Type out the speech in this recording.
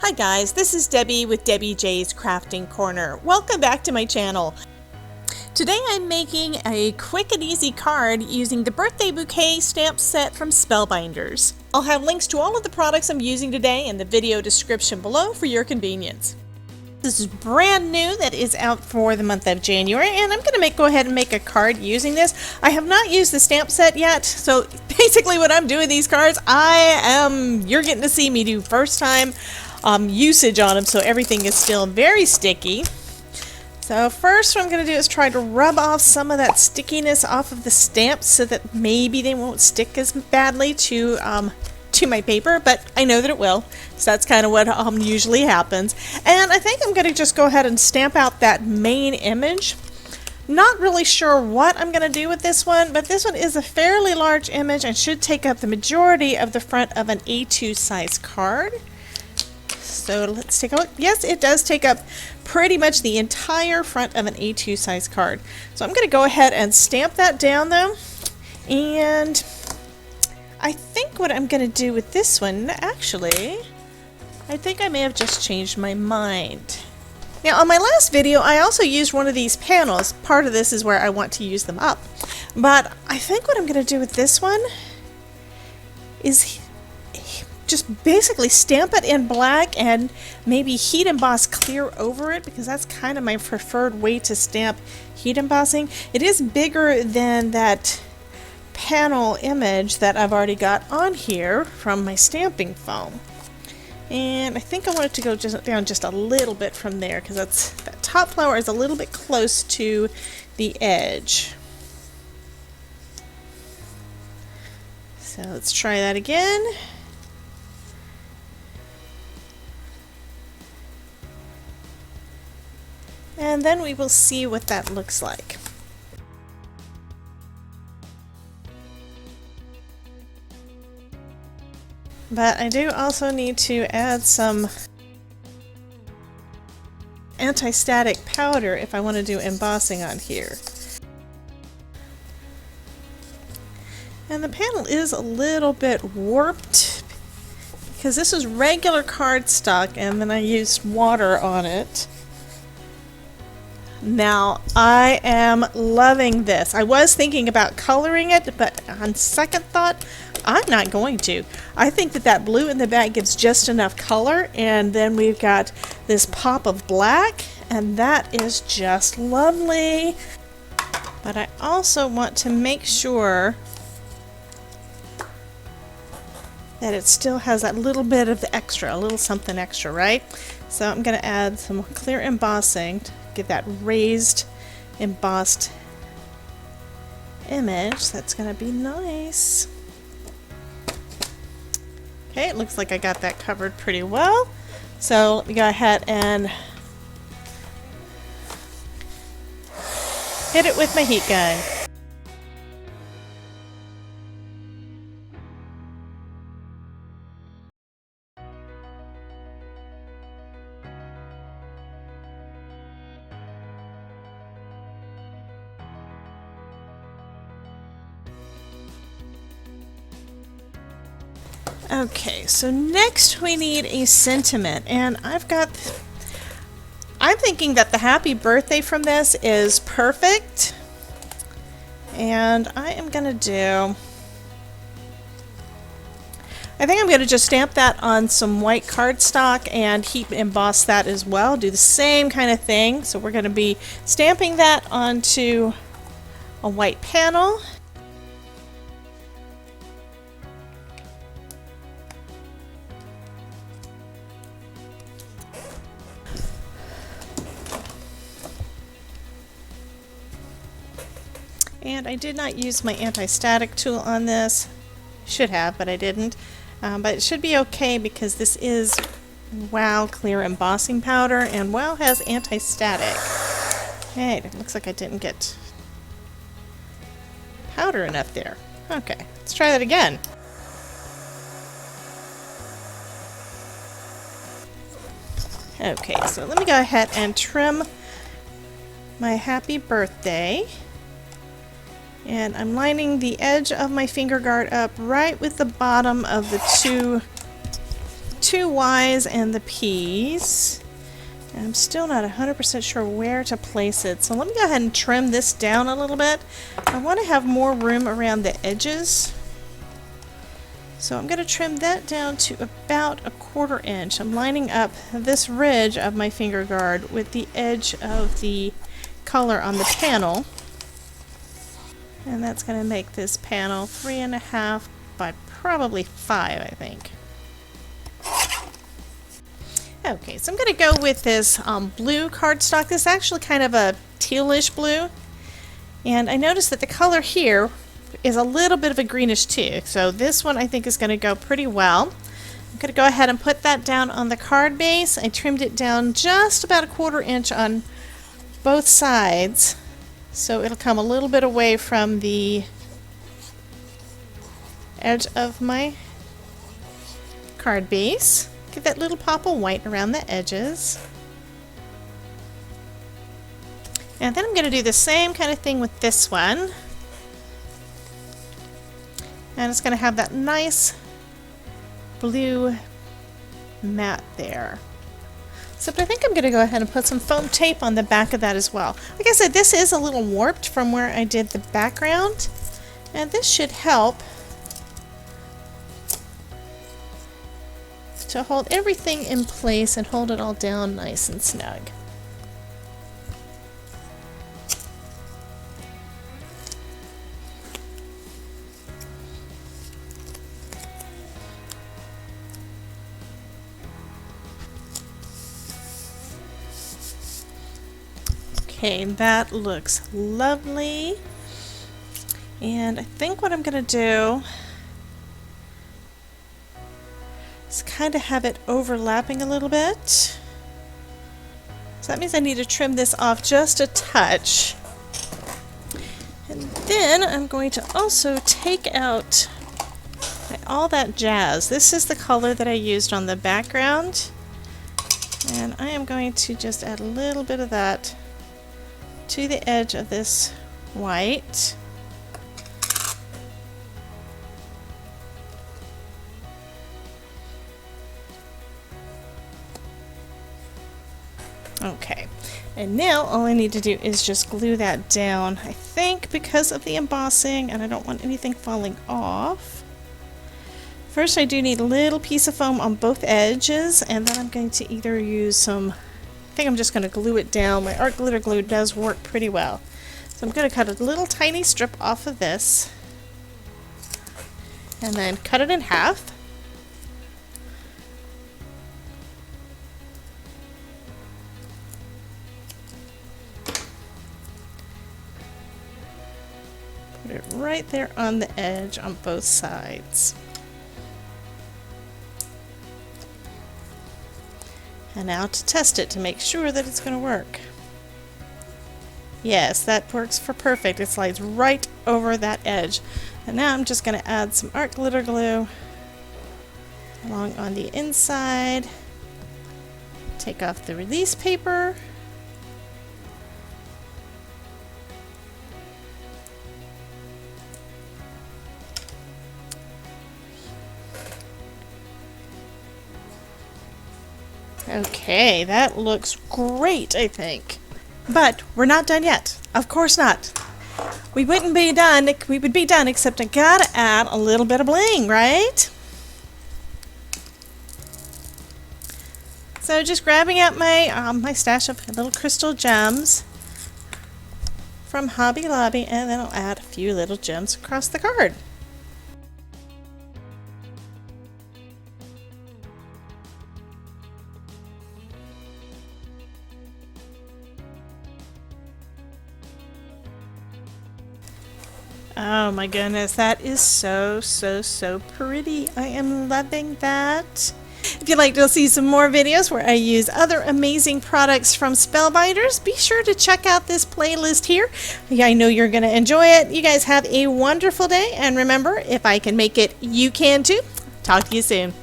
Hi guys, this is Debbie with Debbie J's Crafting Corner. Welcome back to my channel. Today I'm making a quick and easy card using the Birthday Bouquet Stamp Set from Spellbinders. I'll have links to all of the products I'm using today in the video description below for your convenience. This is brand new, that is out for the month of January, and I'm going to go ahead and make a card using this. I have not used the stamp set yet, so basically what I'm doing these cards, you're getting to see me do first time usage on them, so everything is still very sticky. So first what I'm going to do is try to rub off some of that stickiness off of the stamps so that maybe they won't stick as badly to my paper, but I know that it will, so that's kind of what usually happens. And I think I'm going to just go ahead and stamp out that main image. Not really sure what I'm going to do with this one, but this one is a fairly large image and should take up the majority of the front of an A2 size card. So let's take a look. Yes, it does take up pretty much the entire front of an A2 size card. So I'm going to go ahead and stamp that down though. And I think what I'm going to do with this one, actually, I think I may have just changed my mind. Now on my last video I also used one of these panels. Part of this is where I want to use them up. But I think what I'm going to do with this one is just basically stamp it in black and maybe heat emboss clear over it, because that's kind of my preferred way to stamp heat embossing. It is bigger than that panel image that I've already got on here from my stamping foam. And I think I want it to go down just a little bit from there, because that top flower is a little bit close to the edge. So let's try that again. And then we will see what that looks like. But I do also need to add some anti-static powder if I want to do embossing on here. And the panel is a little bit warped because this is regular cardstock and then I used water on it. Now I am loving this. I was thinking about coloring it, but on second thought I'm not going to. I think that blue in the back gives just enough color, and then we've got this pop of black, and that is just lovely. But I also want to make sure that it still has that little bit of the extra, a little something extra, right? So I'm going to add some clear embossing to get that raised embossed image. That's going to be nice. Okay, it looks like I got that covered pretty well. So let me go ahead and hit it with my heat gun. Okay, so next we need a sentiment, and I'm thinking that the happy birthday from this is perfect, and I think I'm going to just stamp that on some white cardstock and heat emboss that as well. Do the same kind of thing. So we're going to be stamping that onto a white panel. And I did not use my anti-static tool on this. Should have, but I didn't. But it should be okay because this is WOW clear embossing powder, and WOW has anti-static. Okay, it looks like I didn't get powder enough there. Okay, let's try that again. Okay, so let me go ahead and trim my happy birthday. And I'm lining the edge of my finger guard up right with the bottom of the two two Y's and the P's. And I'm still not 100% sure where to place it. So let me go ahead and trim this down a little bit. I want to have more room around the edges. So I'm going to trim that down to about 1/4 inch. I'm lining up this ridge of my finger guard with the edge of the color on the panel. And that's going to make this panel 3.5 by probably 5, I think. Okay, so I'm going to go with this blue cardstock. This is actually kind of a tealish blue. And I noticed that the color here is a little bit of a greenish too. So this one I think is going to go pretty well. I'm going to go ahead and put that down on the card base. I trimmed it down just about 1/4 inch on both sides. So it'll come a little bit away from the edge of my card base. Get that little pop of white around the edges. And then I'm going to do the same kind of thing with this one. And it's going to have that nice blue mat there. So but I think I'm going to go ahead and put some foam tape on the back of that as well. Like I said, this is a little warped from where I did the background. And this should help to hold everything in place and hold it all down nice and snug. Okay, that looks lovely. And I think what I'm going to do is kind of have it overlapping a little bit. So that means I need to trim this off just a touch. And then I'm going to also take out all that jazz. This is the color that I used on the background. And I am going to just add a little bit of that to the edge of this white. Okay, and now all I need to do is just glue that down, I think, because of the embossing, and I don't want anything falling off. First, I do need a little piece of foam on both edges, and then I'm going to either use some, I think I'm just going to glue it down. My art glitter glue does work pretty well. So I'm going to cut a little tiny strip off of this, and then cut it in half. Put it right there on the edge on both sides. And now to test it to make sure that it's going to work. Yes, that works for perfect. It slides right over that edge. And now I'm just going to add some art glitter glue along on the inside. Take off the release paper. Okay, that looks great, I think. But we're not done yet. Of course not. We wouldn't be done. We would be done, except I gotta add a little bit of bling, right? So just grabbing out my my stash of little crystal gems from Hobby Lobby, and then I'll add a few little gems across the card. Oh my goodness, that is so pretty. I am loving that. If you'd like to see some more videos where I use other amazing products from Spellbinders, be sure to check out this playlist here. I know you're going to enjoy it. You guys have a wonderful day, and remember, if I can make it, you can too. Talk to you soon.